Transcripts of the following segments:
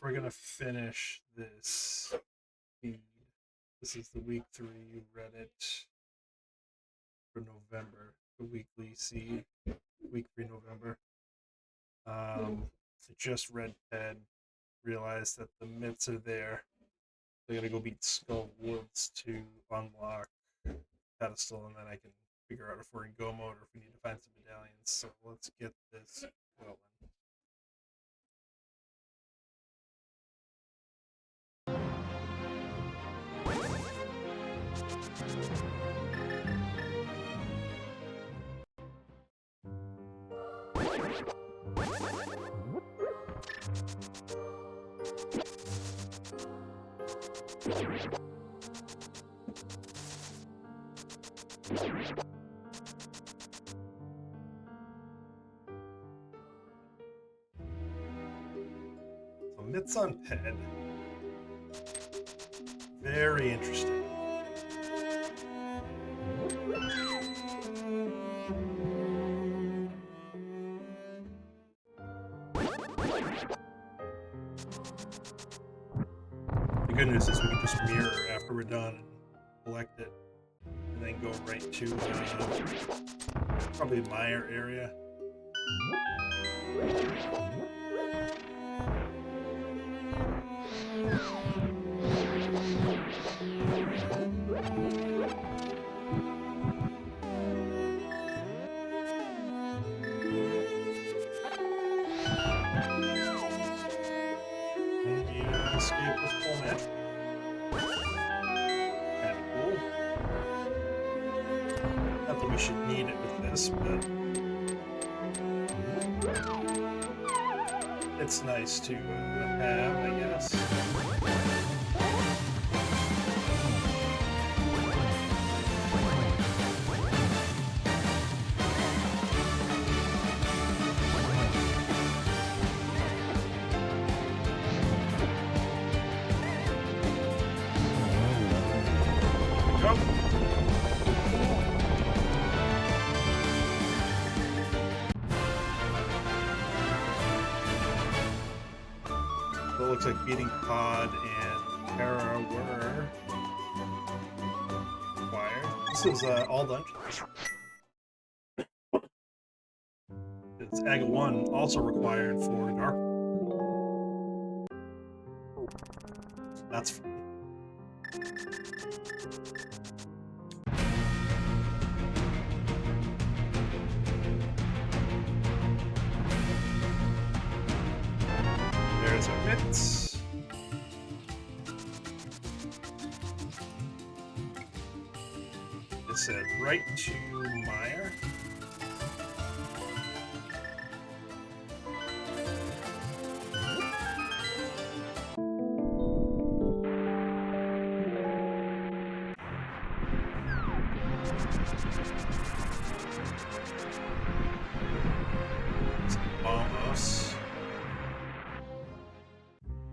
we're gonna finish this feed. This is the week 3 Reddit for November, the weekly seed, week 3 November. I just read Ted, realized that the myths are there. I gotta go beat Skull Woods to unlock Pedestal, and then I can figure out if we're in go mode or if we need to find some medallions. So let's get this going. So myths on Ped. Very interesting. The good news is we can just mirror after we're done and collect it, and then go right to probably Meyer area. Escape with full magic. Kind of cool. Not that we should need it with this, but it's nice to have, I guess. So it looks like beating Pod and Terra were required. This is all dungeons. It's Aga 1 also required for Dark. That's fun. There's a bit. It said right to Meyer. Almost.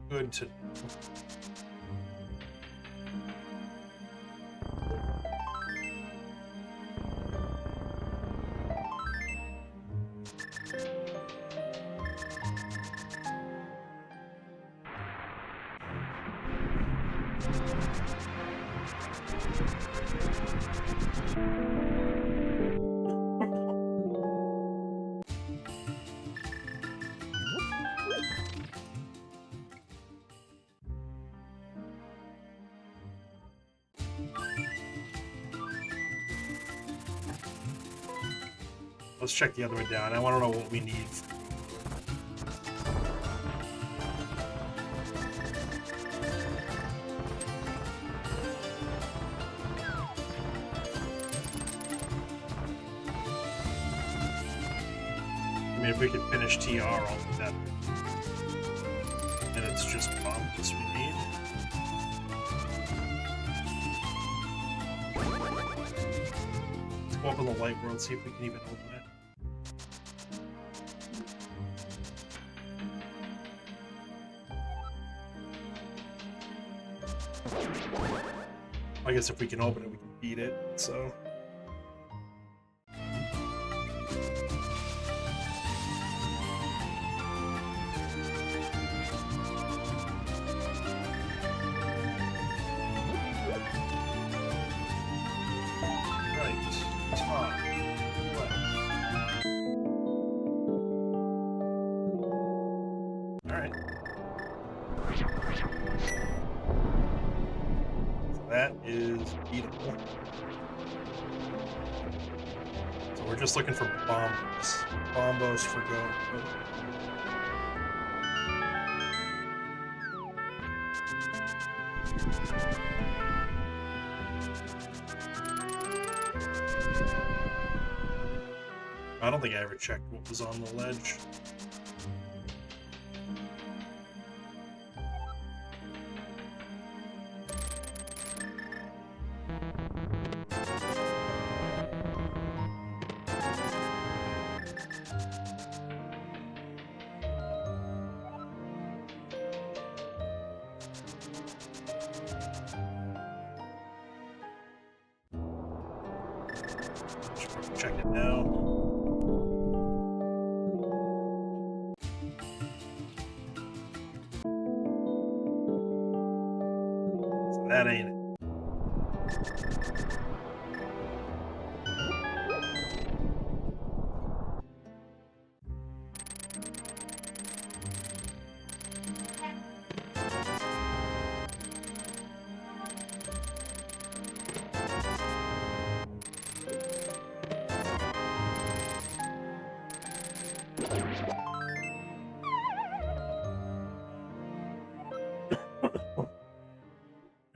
Good to know. Let's check the other way down. I want to know what we need. I mean, if we could finish TR altogether, and it's just bombs we need. Let's go up in the light world, see if we can even open it. I guess if we can open it, we can beat it, so. So that is beatable. So we're just looking for bombos. Bombos for go. I don't think I ever checked what was on the ledge. Check it now. So that ain't it.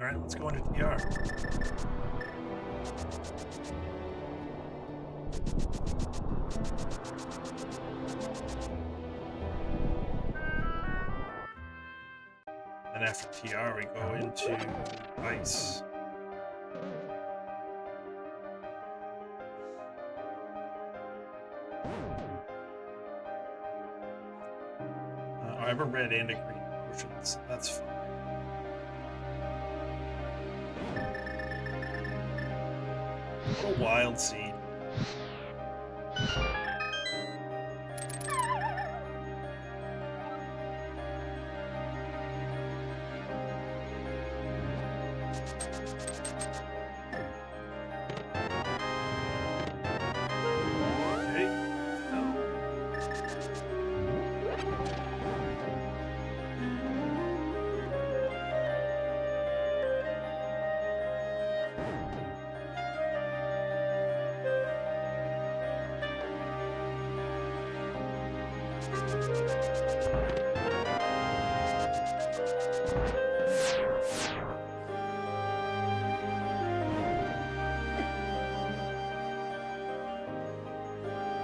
All right, let's go into TR. And after TR, we go into ice. I have a red and a green potion, so that's fine. What a wild seed.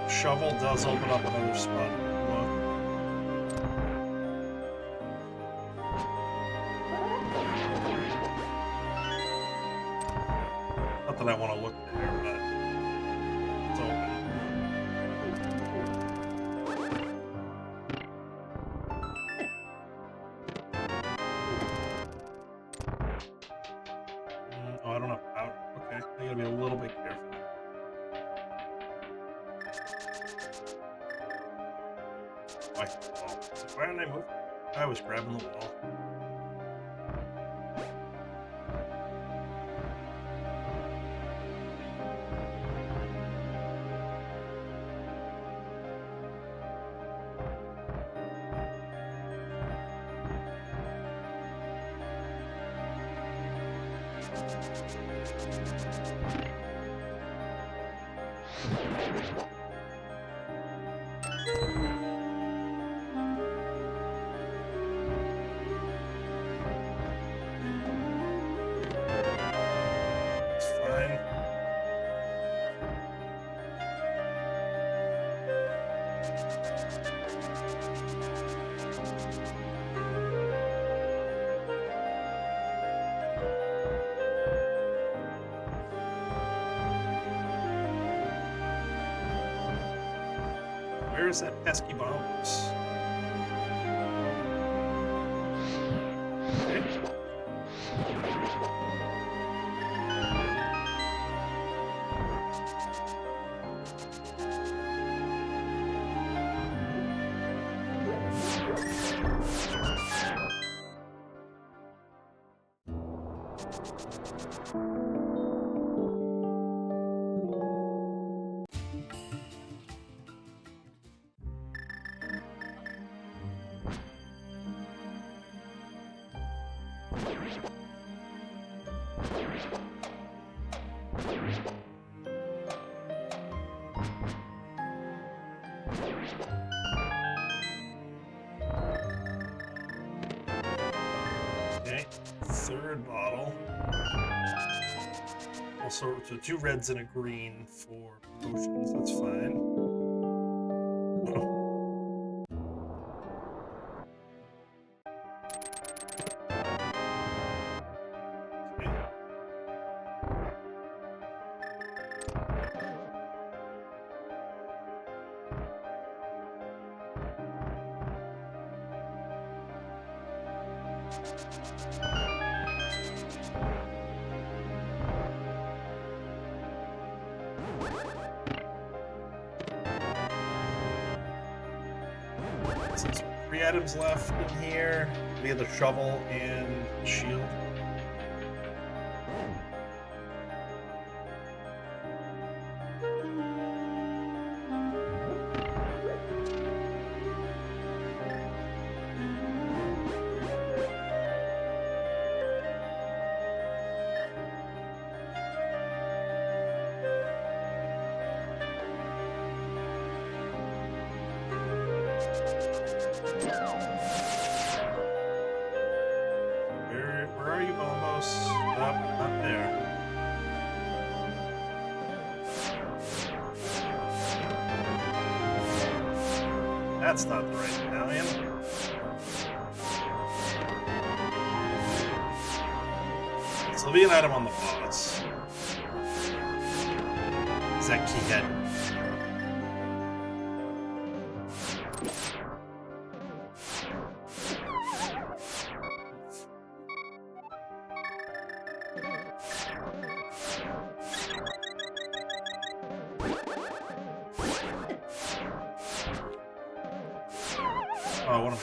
Shovel does open up another spot. Not that I want to look there, but it's open. Oh, I don't have powder. Okay, I gotta be a little bit careful. Why didn't I move? I was grabbing the wall. Where is that pesky bombs? Okay. third bottle. Also, so 2 reds and a green for potions. That's fine. Since 3 items left in here, we have the shovel and shield. Where are you, almost? Up there. That's not the right medallion. So there'll be an item on the boss. Is that key head? Oh, what am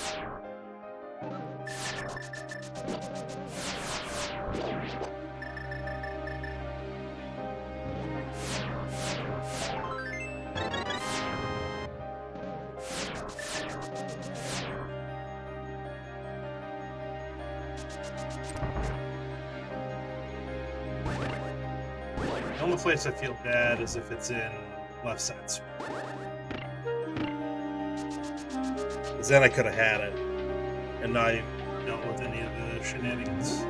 The only place I feel bad is if it's in left side. Because then I could have had it and not dealt with any of the shenanigans.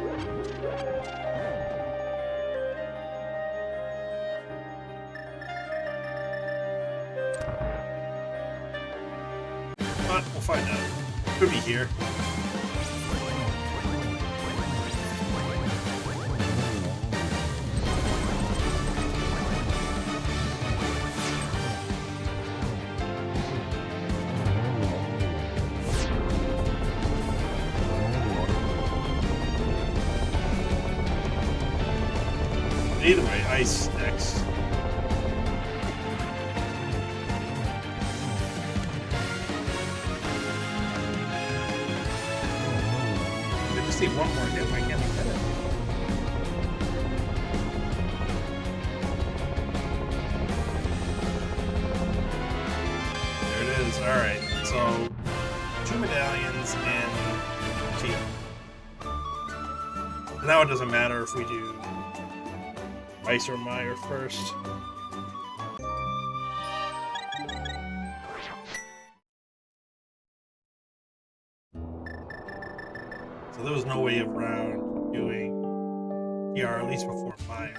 But we'll find out. Could be here. Either way, ice next. I just need one more hit. Why can't I get it? There it is. Alright, so 2 medallions and key. Now it doesn't matter if we do Ice or Mire first. So there was no way around doing TR, at least before Mire.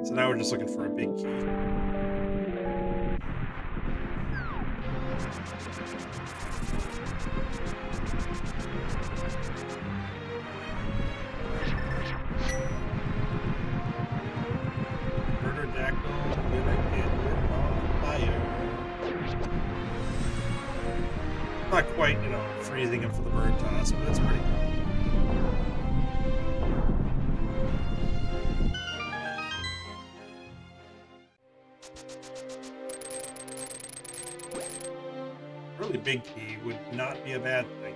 So now we're just looking for a big key. Not quite, freezing him for the bird toss, but it's pretty cool. Really big key would not be a bad thing.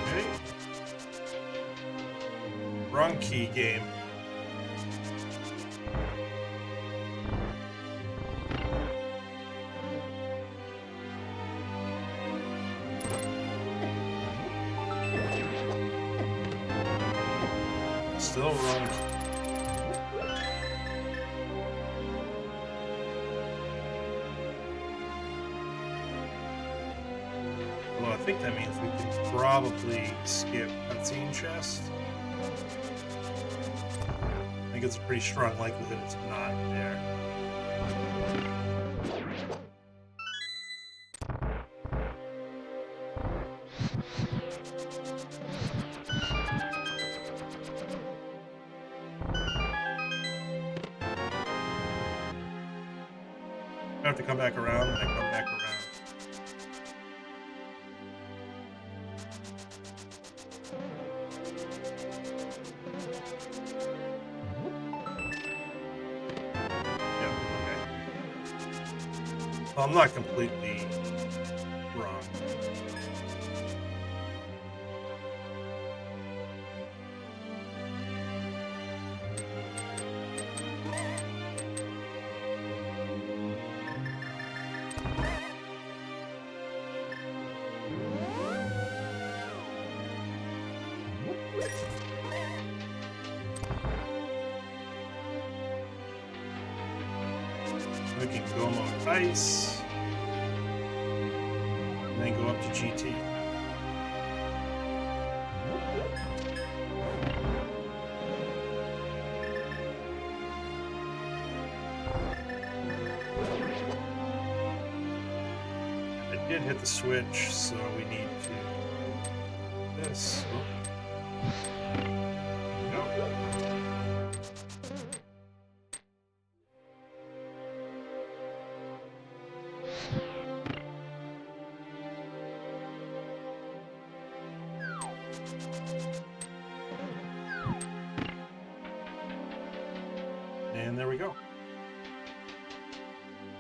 Okay. Wrong key game. Still wrong. Well, I think that means we can probably skip cutscene chest. I think it's a pretty strong likelihood it's not there. I have to come back around and I come back around. Well, I'm not completely wrong. We can go on ice. And then go up to GT. I did hit the switch, so we need to do this. And there we go.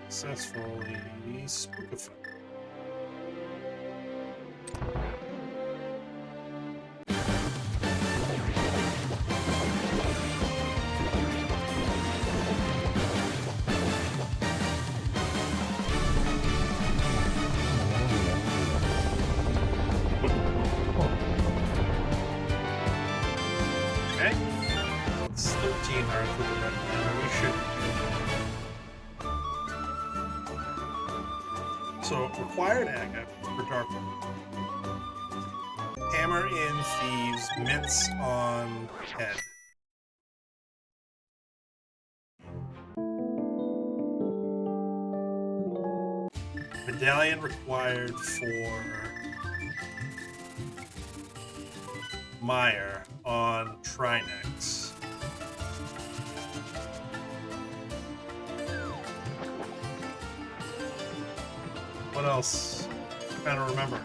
Successfully spookified. Okay. It's 13 hearts with the red now. We should. So, required agate for Dark One. Hammer in thieves, mitts on head. Medallion required for Meyer on Trinex. What else? I'm trying to remember.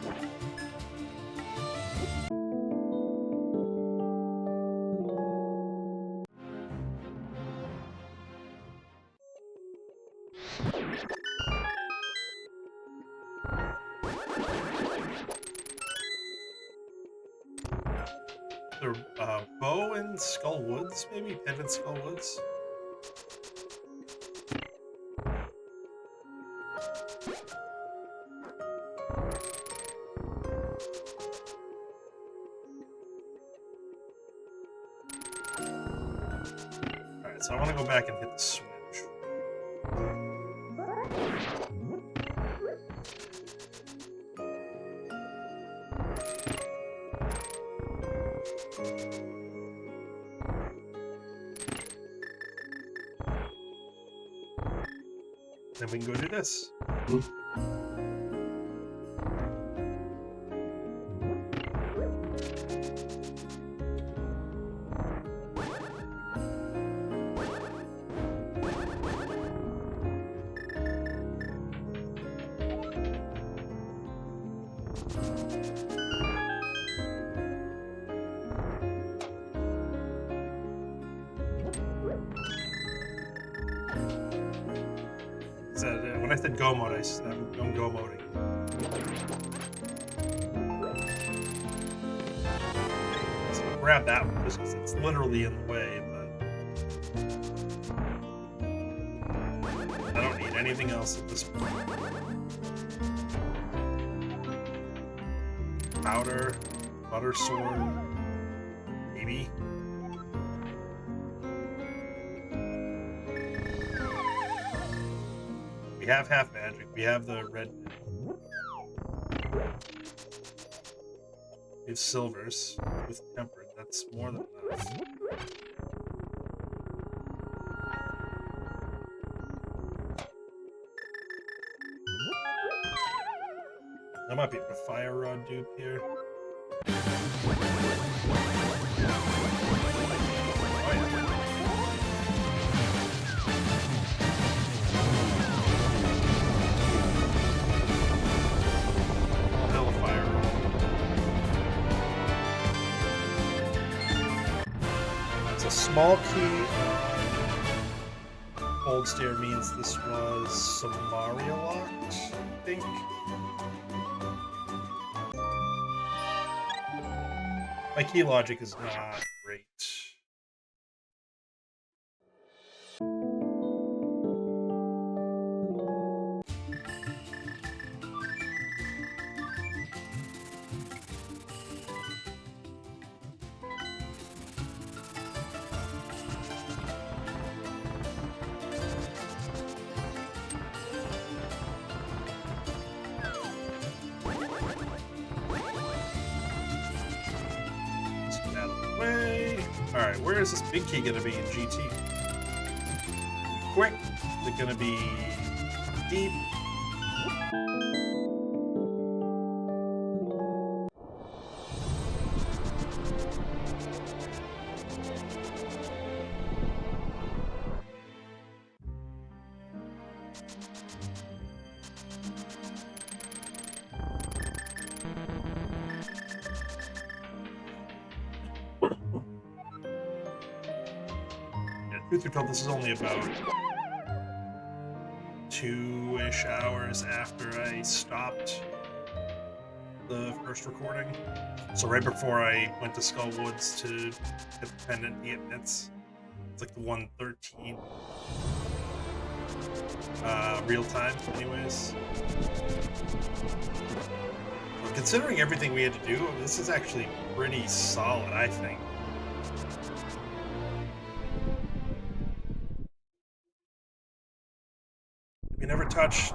Bow and Skull Woods, maybe? Pendant Skull Woods? Alright, so I want to go back and hit the switch. Then we can go do this. When I said go mode, I'm go moding. grab that one just because it's literally in the way, but I don't need anything else at this point. Powder, butter sword, maybe. We have half magic. We have the red. We have silvers with tempered. That's more than enough. That might be a fire rod dupe here. Oh, yeah. Hell of fire rod. It's a small key. Old stair means this was Samaria locked, I think. My key logic is not great. Alright, where is this big key gonna be in GT? Quick? Is it gonna be deep? Truth be told, this is only about 2-ish hours after I stopped the first recording. So right before I went to Skull Woods to get the pendant to get bits. It's like the 113. Real time, anyways. But considering everything we had to do, this is actually pretty solid, I think. We never touched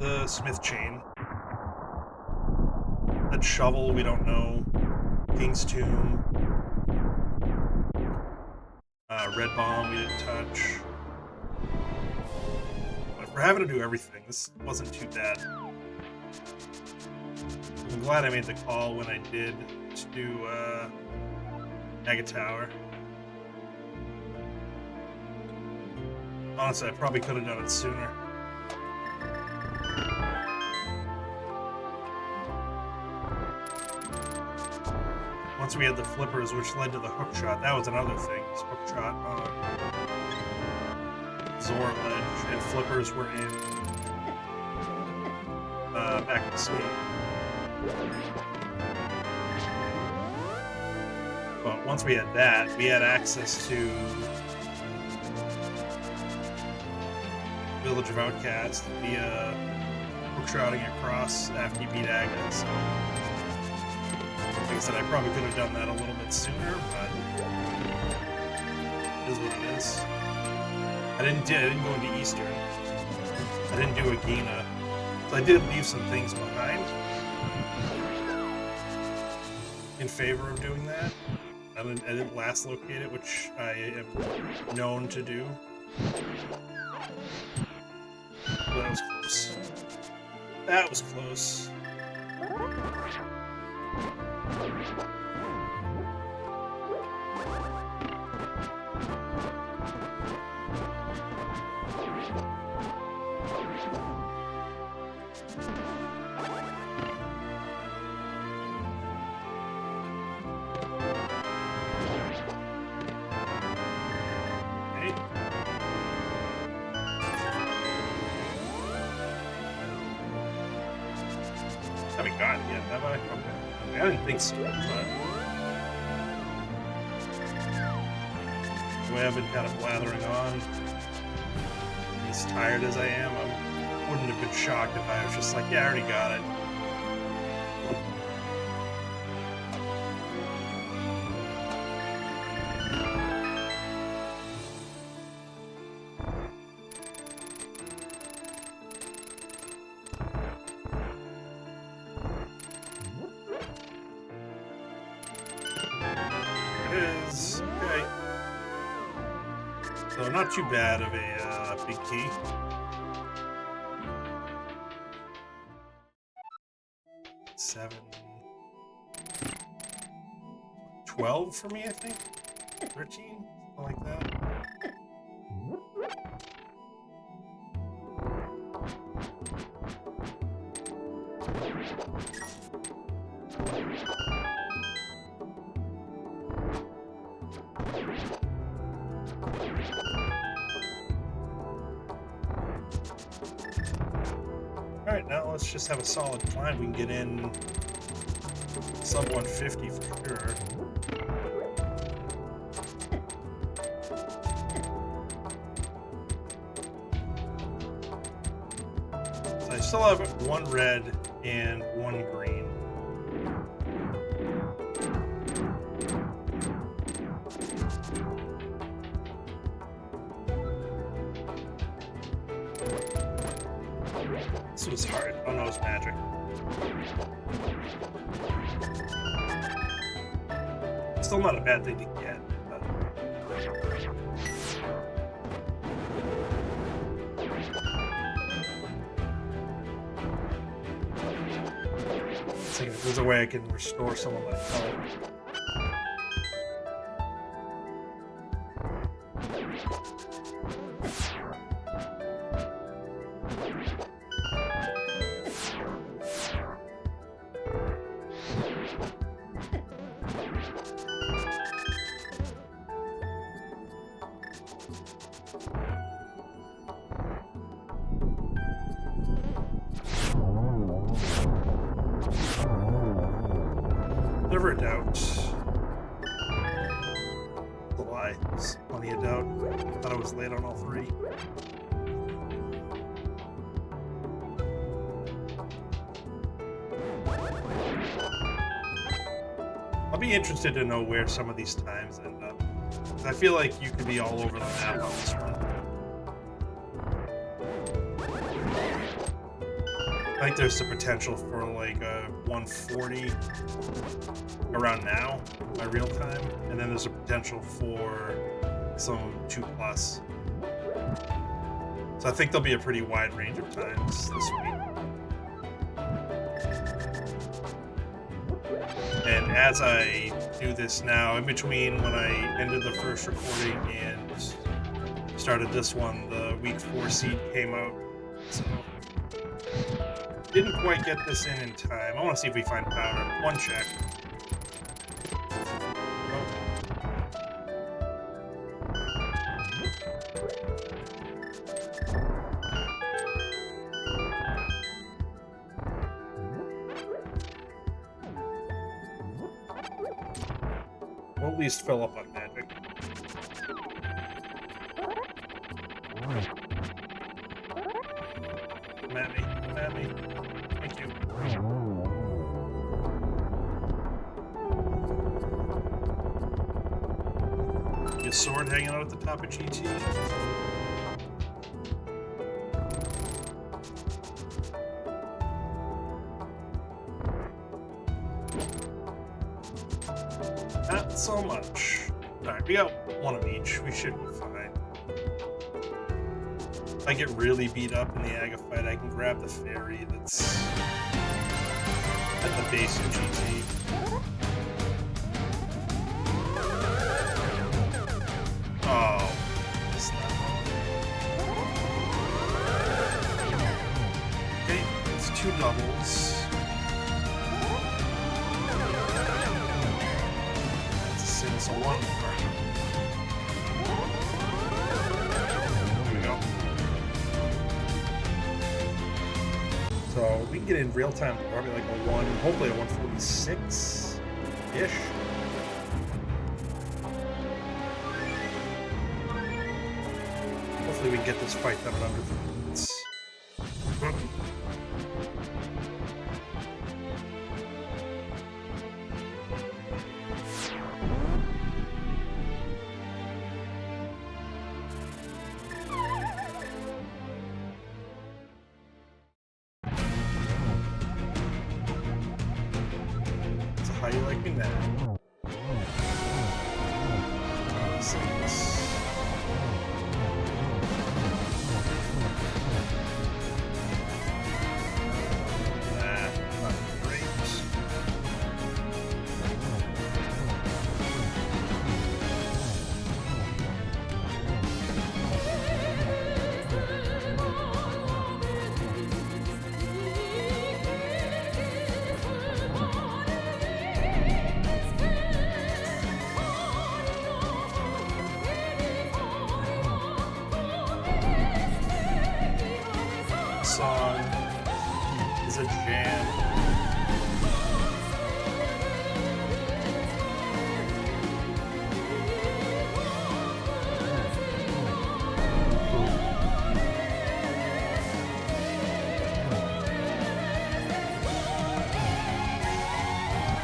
the smith chain. That shovel, we don't know. King's Tomb. Red Bomb, we didn't touch. But if we're having to do everything, this wasn't too bad. I'm glad I made the call when I did to do Agate Tower. Honestly, I probably could have done it sooner. Once we had the flippers, which led to the hook shot, that was another thing. This hook shot on Zor Ledge, and flippers were in back in the suite. But once we had that, we had access to Village of Outcast via hookshotting across after you beat Aga. So, like I said, I probably could have done that a little bit sooner, but it is what it is. I didn't go into Eastern. I didn't do Agena. So I did leave some things behind in favor of doing that. I didn't last locate it, which I am known to do. But that was close. That was close. I haven't gotten it yet, have I? Okay. I didn't think so, but... the way I've been kind of blathering on, as tired as I am, I wouldn't have been shocked if I was just like, yeah, I already got it. Not too bad of a big key. Seven. 12 for me, I think. 13, something like that. Alright, now let's just have a solid climb. We can get in sub 150 for sure. So I still have one red and one green. This was hard. Oh no, it's magic. Still not a bad thing to get, but... Thinking if there's a way I can restore some of my health. Never a doubt. The lie. There's plenty of doubt. Thought I was late on all three. I'll be interested to know where some of these times end up. I feel like you could be all over the map on this one. I think there's the potential for like a 140 around now by real time, and then there's a potential for some 2+. So I think there'll be a pretty wide range of times this week. And as I do this now, in between when I ended the first recording and started this one, the week 4 seed came out. So didn't quite get this in time. I want to see if we find powder. One check. We'll at least fill up on magic. Come at me. Come at me. Thank you. Your sword hanging out at the top of GT. Not so much. Alright, we got one of each. We should be fine. If I get really beat up in the Aga fight, I can grab the fairy that's at the base of GT. Oh, missed that one. Okay, it's 2 doubles. It's a 1 for him. There we go. So we can get in real time, probably like a 1, hopefully a 146-ish. Hopefully we can get this fight done in under 3 minutes. So how you like me now? Song is a jam.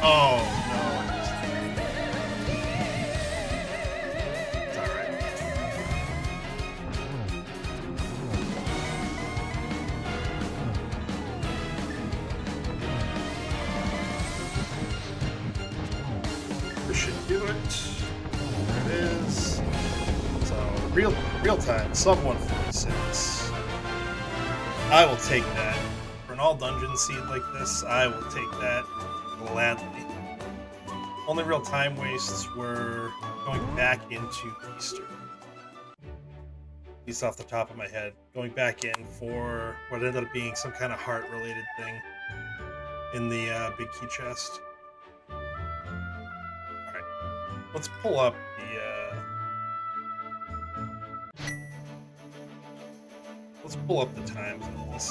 Oh no. It's alright. This should do it. There it is. So real time, sub 146. I will take that. For an all dungeon seed like this, I will take that gladly. Only real time wastes were going back into Easter. At least off the top of my head. Going back in for what ended up being some kind of heart related thing in the big key chest. Alright. Let's pull up the times on this.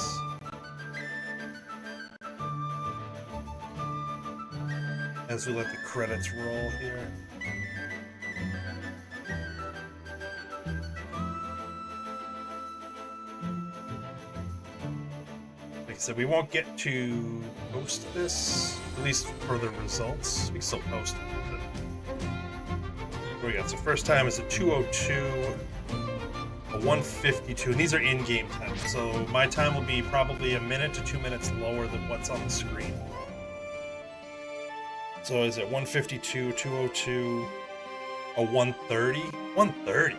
As we let the credits roll here. Like I said, we won't get to post this, at least for the results. We can still post it. But what we got? So first time is a 202, a 152, and these are in-game times. So my time will be probably a minute to 2 minutes lower than what's on the screen. So is it 152, 202, a 130? 130?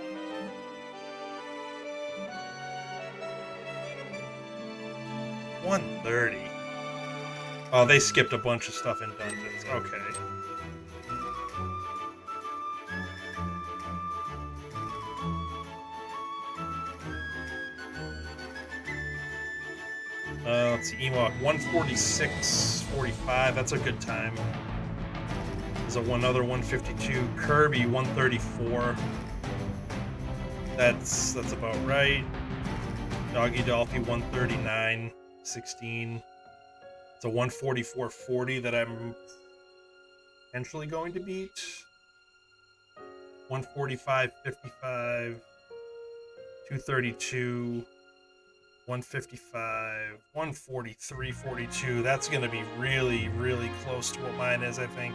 $130. Oh, they skipped a bunch of stuff in dungeons. Okay. Let's see, Ewok 146.45. That's a good time. There's another 152. Kirby 134. That's about right. Doggy Dolphy 139.16. It's a 144.40 that I'm potentially going to beat. 145.55. 232. 155, 143.42. That's going to be really, really close to what mine is, I think.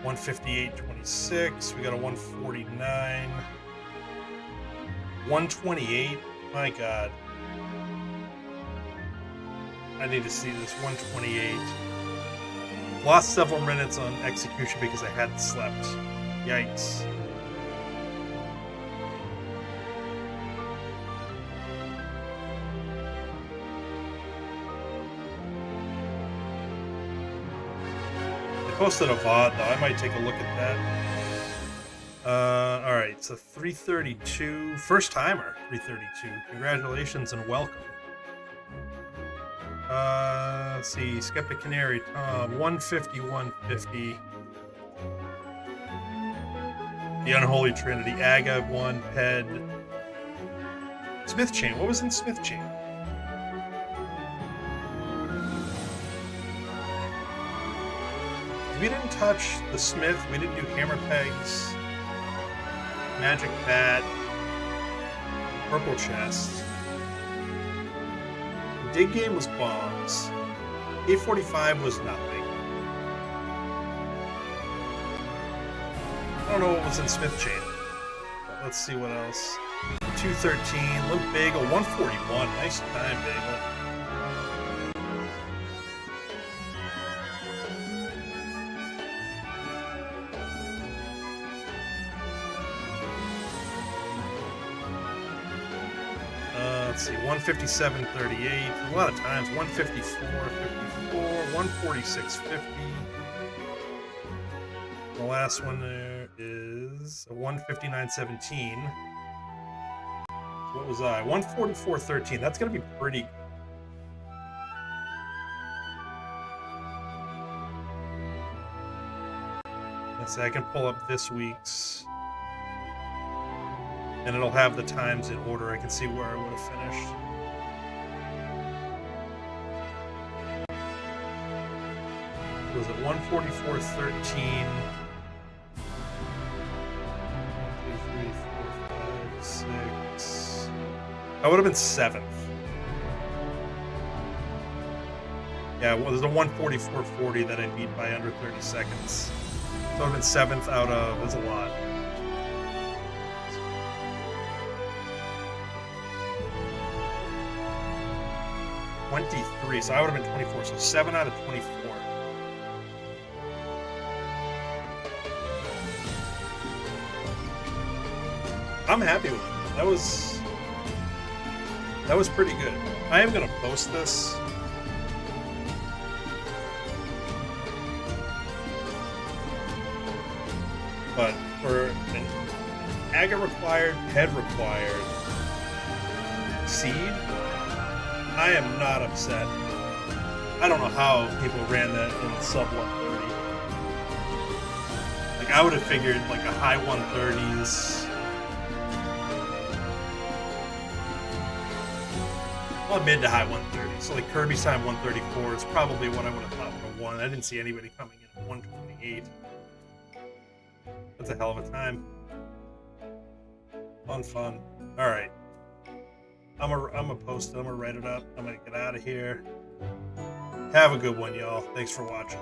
158.26. We got a 149. 128. My God. I need to see this. 128. Lost several minutes on execution because I hadn't slept. Yikes. Posted a VOD though. I might take a look at that. Alright, so 332. First timer, 332. Congratulations and welcome. Let's see. Skeptic Canary Tom, 150, 150. The Unholy Trinity, Aga, 1, Ped. Smith Chain. What was in Smith Chain? We didn't touch the Smith, we didn't do Hammer Pegs, Magic Bat, Purple chest. Dig game was bombs. 845 was nothing. I don't know what was in Smith Chain. But let's see what else. 213, Limp Bagel, 141. Nice time, Bagel. Let's see, 157.38. A lot of times. 154.54, 146.50. The last one there is a 159.17. What was I? 144.13. That's going to be pretty. Let's see, I can pull up this week's. And it'll have the times in order. I can see where I would have finished. Was it 144.13? 1, 2, 3, 4, 5, 6. I would have been 7th. Yeah, well, there's a 144.40 that I beat by under 30 seconds. So I would have been 7th out of. That's a lot. 23, so I would have been 24, so 7 out of 24. I'm happy with it. That was pretty good. I am gonna post this. But for an agate required, head required seed, I am not upset. I don't know how people ran that in sub 130. Like, I would have figured like a high 130s. Well, mid to high 130s. So like Kirby's time 134 is probably what I would have thought would have won. I didn't see anybody coming in at 128. That's a hell of a time. Fun. All right. I'm gonna post it. I'm gonna write it up. I'm gonna get out of here. Have a good one, y'all. Thanks for watching.